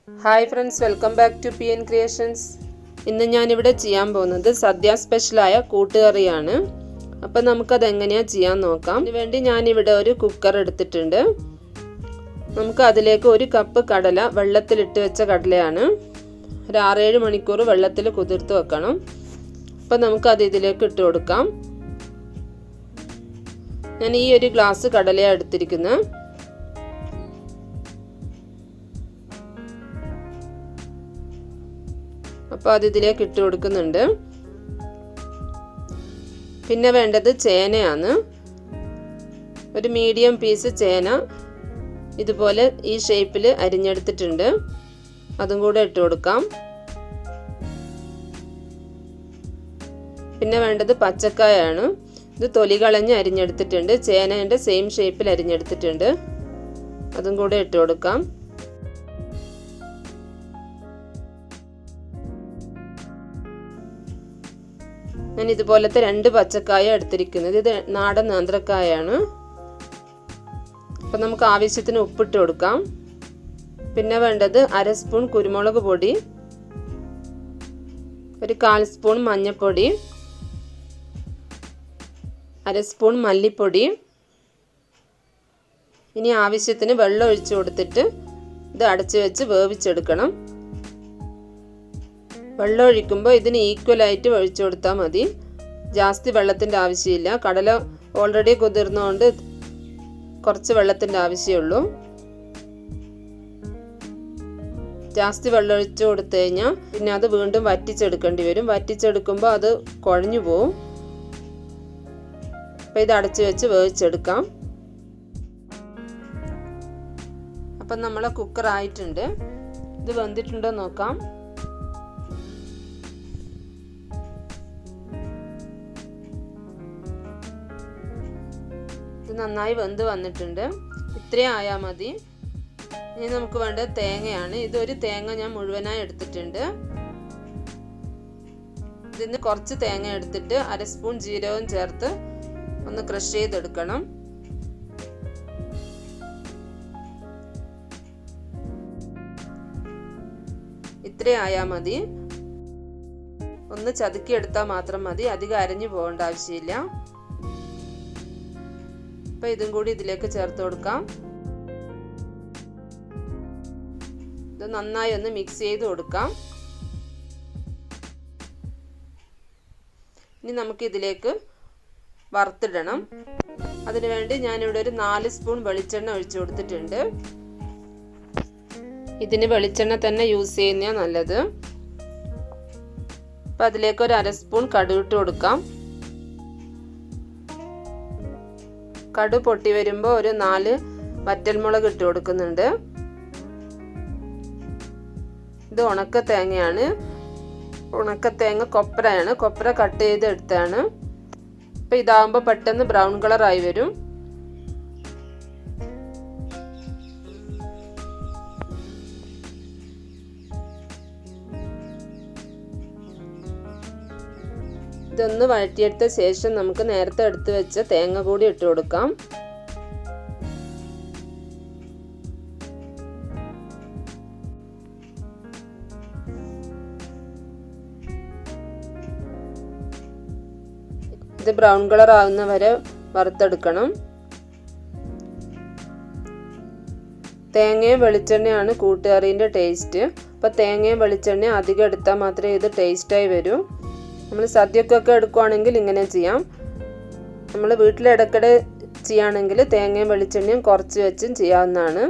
Hi friends, welcome back to PN creations. ഇന്ന് ഞാനിവിടെ ചെയ്യാൻ പോകുന്നത് സദ്യ സ്പെഷ്യലായ കൂട്ടുകറിയാണ്. അപ്പം നമുക്കത് എങ്ങനെയാണ് ചെയ്യാൻ നോക്കാം. അതിന് വേണ്ടി ഞാനിവിടെ ഒരു കുക്കർ എടുത്തിട്ടുണ്ട്. നമുക്ക് അതിലേക്ക് 1 കപ്പ് കടല വെള്ളത്തിലിട്ട് വെച്ച കടലയാണ്. ഒരു 6-7 മണിക്കൂർ വെള്ളത്തിൽ കുതിർത്ത് വെക്കണം. അപ്പം നമുക്കത് ഇതിലേക്ക് ഇട്ട് കൊടുക്കാം. ഞാൻ ഈ ഒരു ഗ്ലാസ് കടലയാണ് എടുത്തിരിക്കുന്നത്. അപ്പോൾ അത് ഇതിലേക്ക് ഇട്ട് കൊടുക്കുന്നുണ്ട്. പിന്നെ വേണ്ടത് ചേനയാണ്. ഒരു മീഡിയം പീസ് ചേന ഇതുപോലെ ഈ ഷേപ്പിൽ അരിഞ്ഞെടുത്തിട്ടുണ്ട്. അതും കൂടെ ഇട്ട് കൊടുക്കാം. പിന്നെ വേണ്ടത് പച്ചക്കായാണ്. ഇത് തൊലി കളഞ്ഞ് അരിഞ്ഞെടുത്തിട്ടുണ്ട്. ചേനയുടെ സെയിം ഷേപ്പിൽ അരിഞ്ഞെടുത്തിട്ടുണ്ട്. അതും കൂടെ ഇട്ട് കൊടുക്കാം. ഞാൻ ഇതുപോലത്തെ 2 പച്ചക്കായ എടുത്തിരിക്കുന്നത്. ഇത് നാടൻ നേന്ത്രക്കായാണ്. അപ്പം നമുക്ക് ആവശ്യത്തിന് ഉപ്പിട്ട് കൊടുക്കാം. പിന്നെ വേണ്ടത് 1/2 സ്പൂൺ കുരുമുളക് പൊടി, ഒരു 1/4 സ്പൂൺ മഞ്ഞൾപ്പൊടി, 1/2 സ്പൂൺ മല്ലിപ്പൊടി. ഇനി ആവശ്യത്തിന് വെള്ളം ഒഴിച്ചു കൊടുത്തിട്ട് ഇത് അടച്ചു വെച്ച് വേവിച്ചെടുക്കണം. വെള്ളം ഒഴിക്കുമ്പോൾ ഇതിന് ഈക്വലായിട്ട് ഒഴിച്ചു കൊടുത്താൽ മതി. ജാസ്തി വെള്ളത്തിൻ്റെ ആവശ്യമില്ല. കടല ഓൾറെഡി കുതിർന്നുകൊണ്ട് കുറച്ച് വെള്ളത്തിൻ്റെ ആവശ്യമുള്ളൂ. ജാസ്തി വെള്ളം ഒഴിച്ചു കൊടുത്തു കഴിഞ്ഞാൽ പിന്നെ അത് വീണ്ടും വറ്റിച്ചെടുക്കേണ്ടി വരും. വറ്റിച്ചെടുക്കുമ്പോൾ അത് കുഴഞ്ഞു പോവും. അപ്പോൾ ഇത് അടച്ചു വെച്ച് വേവിച്ചെടുക്കാം. അപ്പം നമ്മളെ കുക്കർ ആയിട്ടുണ്ട്. ഇത് വെന്തിട്ടുണ്ടോ നോക്കാം. ഇത് നന്നായി വെന്ത് വന്നിട്ടുണ്ട്. ഇത്രയും ആയാൽ മതി. ഇനി നമുക്ക് വേണ്ടത് തേങ്ങയാണ്. ഇതൊരു തേങ്ങ ഞാൻ മുഴുവനായി എടുത്തിട്ടുണ്ട്. ഇതിന് കുറച്ച് തേങ്ങ എടുത്തിട്ട് 1/2 സ്പൂൺ ജീരകവും ചേർത്ത് ഒന്ന് ക്രഷ് ചെയ്തെടുക്കണം. ഇത്രയും ആയാൽ മതി. ഒന്ന് ചതുക്കി എടുത്താൽ മാത്രം മതി. അധികം അരഞ്ഞു പോകേണ്ട ആവശ്യമില്ല. അപ്പോൾ ഇതും കൂടി ഇതിലേക്ക് ചേർത്ത് കൊടുക്കാം. ഇത് നന്നായി ഒന്ന് മിക്സ് ചെയ്ത് കൊടുക്കാം. ഇനി നമുക്ക് ഇതിലേക്ക് വറുത്തിടണം. അതിനുവേണ്ടി ഞാനിവിടെ ഒരു 4 സ്പൂൺ വെളിച്ചെണ്ണ ഒഴിച്ചു കൊടുത്തിട്ടുണ്ട്. ഇതിന് വെളിച്ചെണ്ണ തന്നെ യൂസ് ചെയ്യുന്നതാണ് നല്ലത്. അപ്പം അതിലേക്ക് ഒരു 1/2 സ്പൂൺ കടുക് ഇട്ട് കൊടുക്കാം. കടുക് പൊട്ടി വരുമ്പോൾ ഒരു 4 വറ്റൽമുളക് ഇട്ട് കൊടുക്കുന്നുണ്ട്. ഇത് ഉണക്ക തേങ്ങയാണ്. ഉണക്ക തേങ്ങ കൊപ്രയാണ്. കൊപ്ര കട്ട് ചെയ്ത് എടുത്താണ്. അപ്പം ഇതാകുമ്പോൾ പെട്ടെന്ന് ബ്രൗൺ കളറായി വരും. ഇതൊന്ന് വഴറ്റിയെടുത്ത ശേഷം നമുക്ക് നേരത്തെ എടുത്ത് വെച്ച തേങ്ങ കൂടി ഇട്ട് കൊടുക്കാം. ഇത് ബ്രൗൺ കളർ ആവുന്ന വരെ വറുത്തെടുക്കണം. തേങ്ങയും വെളിച്ചെണ്ണയാണ് കൂട്ടുകറീൻ്റെ ടേസ്റ്റ്. അപ്പോൾ തേങ്ങയും വെളിച്ചെണ്ണയും അധികം എടുത്താൽ മാത്രമേ ഇത് ടേസ്റ്റായി വരൂ. നമ്മൾ സദ്യക്കൊക്കെ എടുക്കുവാണെങ്കിൽ ഇങ്ങനെ ചെയ്യാം. നമ്മൾ വീട്ടിലിടയ്ക്കിടെ ചെയ്യുകയാണെങ്കിൽ തേങ്ങയും വെളിച്ചെണ്ണയും കുറച്ച് വെച്ചും ചെയ്യാവുന്നതാണ്.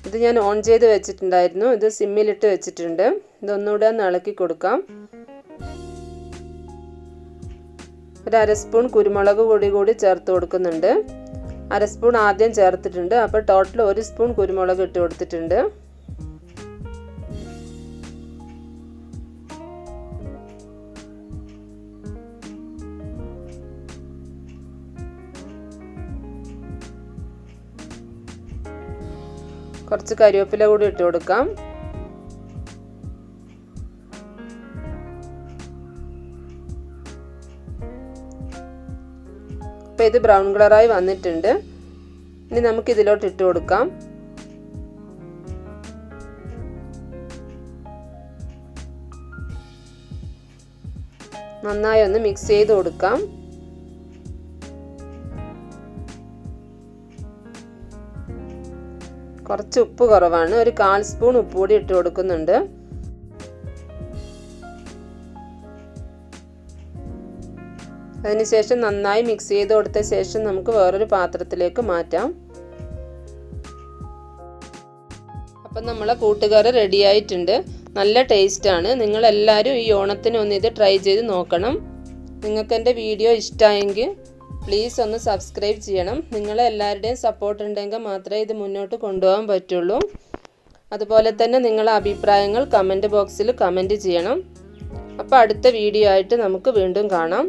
ഇത് ഞാൻ ഓൺ ചെയ്ത് വെച്ചിട്ടുണ്ടായിരുന്നു. ഇത് സിമ്മിലിട്ട് വെച്ചിട്ടുണ്ട്. ഇതൊന്നുകൂടെ ഒന്ന് ഇളക്കി കൊടുക്കാം. ഒരു 1/2 സ്പൂൺ കുരുമുളക് പൊടി കൂടി ചേർത്ത് കൊടുക്കുന്നുണ്ട്. 1/2 സ്പൂൺ ആദ്യം ചേർത്തിട്ടുണ്ട്. അപ്പോൾ ടോട്ടൽ 1 സ്പൂൺ കുരുമുളക് ഇട്ട് കൊടുത്തിട്ടുണ്ട്. കുറച്ച് കരിവേപ്പില കൂടി ഇട്ട് കൊടുക്കാം. അപ്പോൾ ഇത് ബ്രൗൺ കളറായി വന്നിട്ടുണ്ട്. ഇനി നമുക്ക് ഇതിലോട്ട് ഇട്ട് കൊടുക്കാം. നന്നായി ഒന്ന് മിക്സ് ചെയ്ത് കൊടുക്കാം. കുറച്ച് ഉപ്പ് കുറവാണ്, ഒരു 1/4 സ്പൂൺ ഉപ്പ് കൂടി ഇട്ട് കൊടുക്കുന്നുണ്ട്. അതിനുശേഷം നന്നായി മിക്സ് ചെയ്ത് കൊടുത്ത ശേഷം നമുക്ക് വേറൊരു പാത്രത്തിലേക്ക് മാറ്റാം. അപ്പം നമ്മളെ കൂട്ടുകറി റെഡി ആയിട്ടുണ്ട്. നല്ല ടേസ്റ്റാണ്. നിങ്ങളെല്ലാവരും ഈ ഓണത്തിന് ഒന്ന് ഇത് ട്രൈ ചെയ്ത് നോക്കണം. നിങ്ങൾക്ക് എൻ്റെ വീഡിയോ ഇഷ്ടമായെങ്കിൽ പ്ലീസ് ഒന്ന് സബ്സ്ക്രൈബ് ചെയ്യണം. നിങ്ങളെല്ലാവരുടെയും സപ്പോർട്ട് ഉണ്ടെങ്കിൽ മാത്രമേ ഇത് മുന്നോട്ട് കൊണ്ടുപോകാൻ പറ്റുള്ളൂ. അതുപോലെ തന്നെ നിങ്ങളുടെ അഭിപ്രായങ്ങൾ കമൻറ്റ് ബോക്സിൽ കമൻറ്റ് ചെയ്യണം. അപ്പോൾ അടുത്ത വീഡിയോ ആയിട്ട് നമുക്ക് വീണ്ടും കാണാം.